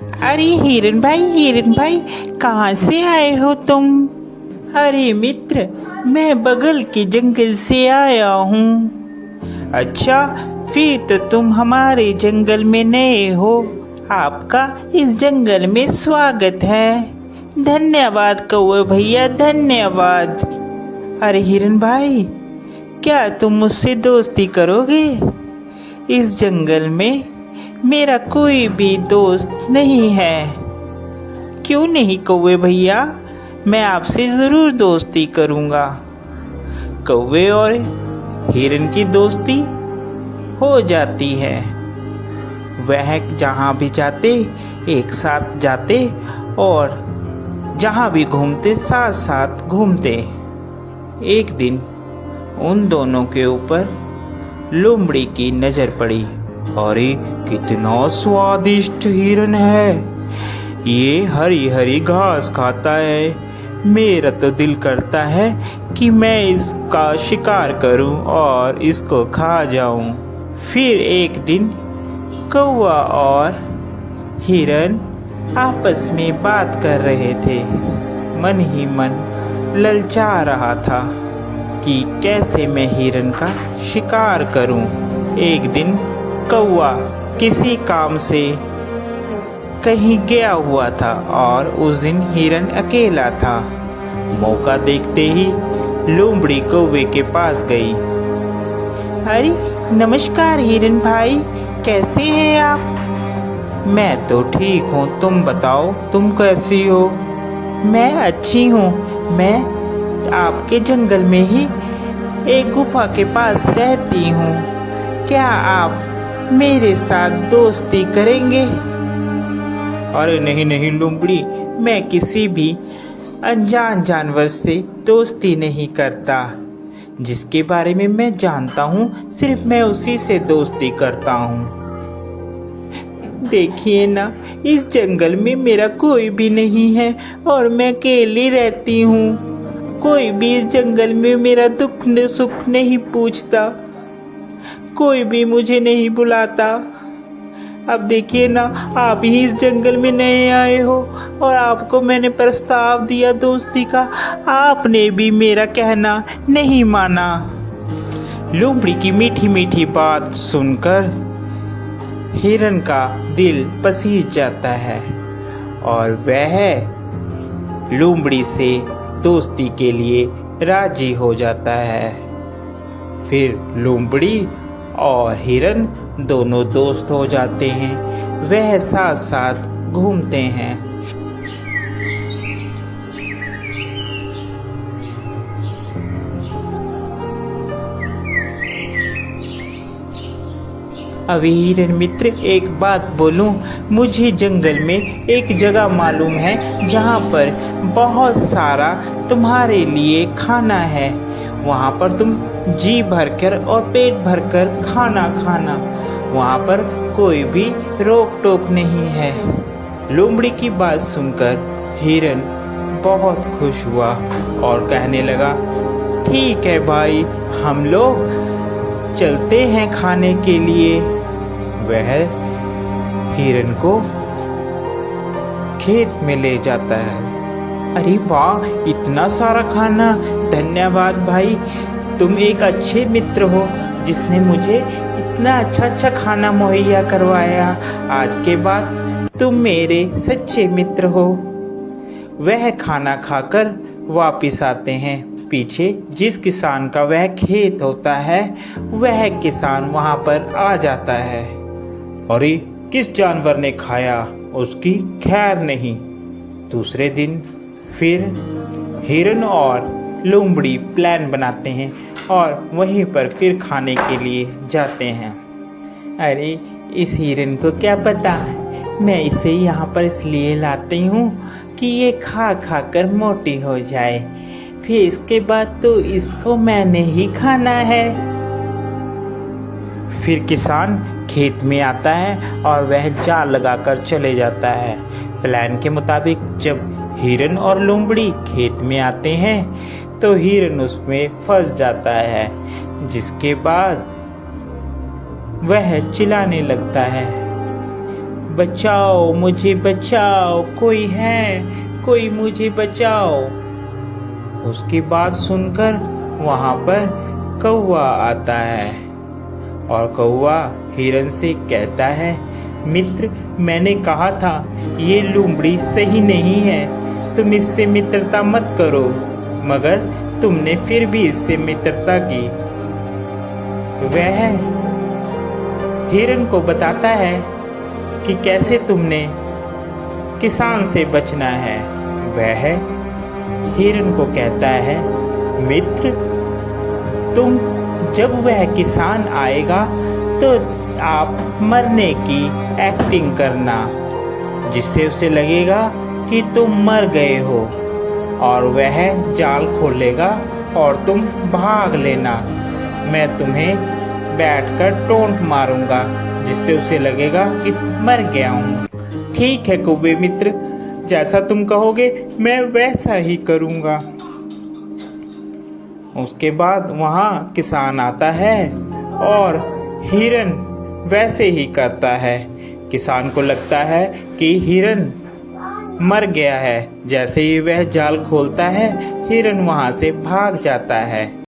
अरे हिरन भाई, कहाँ से आए हो तुम? अरे मित्र, मैं बगल के जंगल से आया हूँ। अच्छा, फिर तो तुम हमारे जंगल में नए हो। आपका इस जंगल में स्वागत है। धन्यवाद कौवे भैया, धन्यवाद। अरे हिरन भाई, क्या तुम मुझसे दोस्ती करोगे? इस जंगल में मेरा कोई भी दोस्त नहीं है। क्यों नहीं कौवे भैया, मैं आपसे ज़रूर दोस्ती करूँगा। कौवे और हिरन की दोस्ती हो जाती है। वह जहाँ भी जाते एक साथ जाते और जहाँ भी घूमते साथ साथ घूमते। एक दिन उन दोनों के ऊपर लोमड़ी की नज़र पड़ी। अरे कितना स्वादिष्ट हिरन है, ये हरी हरी घास खाता है। मेरा तो दिल करता है कि मैं इसका शिकार करूं और इसको खा जाऊं। फिर एक दिन कौवा और हिरन आपस में बात कर रहे थे। मन ही मन ललचा रहा था कि कैसे मैं हिरन का शिकार करूं। एक दिन कौवा किसी काम से कहीं गया हुआ था और उस दिन हिरन अकेला था। मौका देखते ही लोमड़ी कौवे के पास गई। अरे नमस्कार हिरन भाई, कैसे हैं आप? मैं तो ठीक हूँ, तुम बताओ तुम कैसी हो? मैं अच्छी हूँ। मैं आपके जंगल में ही एक गुफा के पास रहती हूँ। क्या आप मेरे साथ दोस्ती करेंगे? अरे नहीं नहीं लोमड़ी, मैं किसी भी अनजान जानवर से दोस्ती नहीं करता। जिसके बारे में मैं जानता हूँ सिर्फ मैं उसी से दोस्ती करता हूँ। देखिए ना, इस जंगल में मेरा कोई भी नहीं है और मैं अकेली रहती हूँ। कोई भी इस जंगल में मेरा दुख सुख नहीं पूछता, कोई भी मुझे नहीं बुलाता। अब देखिए ना, आप ही इस जंगल में नए आए हो और आपको मैंने प्रस्ताव दिया दोस्ती का, आपने भी मेरा कहना नहीं माना। लोमड़ी की मीठी मीठी बात सुनकर हिरन का दिल पसीज जाता है और वह लोमड़ी से दोस्ती के लिए राजी हो जाता है। फिर लोमड़ी और हिरन दोनों दोस्त हो जाते हैं। वह साथ साथ घूमते हैं। अभी हिरन मित्र, एक बात बोलूं, मुझे जंगल में एक जगह मालूम है जहाँ पर बहुत सारा तुम्हारे लिए खाना है। वहाँ पर तुम जी भरकर और पेट भरकर खाना खाना, वहाँ पर कोई भी रोक टोक नहीं है। लोमड़ी की बात सुनकर हिरन बहुत खुश हुआ और कहने लगा, ठीक है भाई, हम लोग चलते हैं खाने के लिए। वह हिरन को खेत में ले जाता है। अरे वाह, इतना सारा खाना! धन्यवाद भाई, तुम एक अच्छे मित्र हो जिसने मुझे इतना अच्छा खाना मुहैया करवाया। आज के बाद तुम मेरे सच्चे मित्र हो। वह खाना खाकर वापिस आते हैं। पीछे जिस किसान का वह खेत होता है, वह किसान वहां पर आ जाता है। अरे किस जानवर ने खाया, उसकी खैर नहीं। दूसरे दिन फिर हिरन और लोमड़ी प्लान बनाते हैं और वहीं पर फिर खाने के लिए जाते हैं। अरे इस हिरन को क्या पता, मैं इसे यहाँ पर इसलिए लाती हूँ कि ये खा खा कर मोटी हो जाए, फिर इसके बाद तो इसको मैंने ही खाना है। फिर किसान खेत में आता है और वह जाल लगाकर चले जाता है। प्लान के मुताबिक जब हिरन और लोमड़ी खेत में आते हैं तो हिरन उसमें फंस जाता है, जिसके बाद वह चिल्लाने लगता है, बचाओ, मुझे बचाओ, कोई है, कोई मुझे बचाओ। उसकी बात सुनकर वहाँ पर कौवा आता है और कौवा हिरन से कहता है, मित्र, मैंने कहा था ये लोमड़ी सही नहीं है, तुम इससे मित्रता मत करो, मगर तुमने फिर भी इससे मित्रता की। वह हिरन को बताता है कि कैसे तुमने किसान से बचना है। वह हिरन को कहता है, मित्र, तुम जब वह किसान आएगा तो आप मरने की एक्टिंग करना, जिससे उसे लगेगा कि तुम मर गए हो, और वह जाल खोलेगा और तुम भाग लेना। मैं तुम्हें बैठकर टोंट मारूंगा, जिससे उसे लगेगा कि मर गया हूँ। ठीक है कौवे मित्र, जैसा तुम कहोगे मैं वैसा ही करूँगा। उसके बाद वहाँ किसान आता है और हिरन वैसे ही करता है। किसान को लगता है कि हिरन मर गया है। जैसे ही वह जाल खोलता है, हिरन वहाँ से भाग जाता है।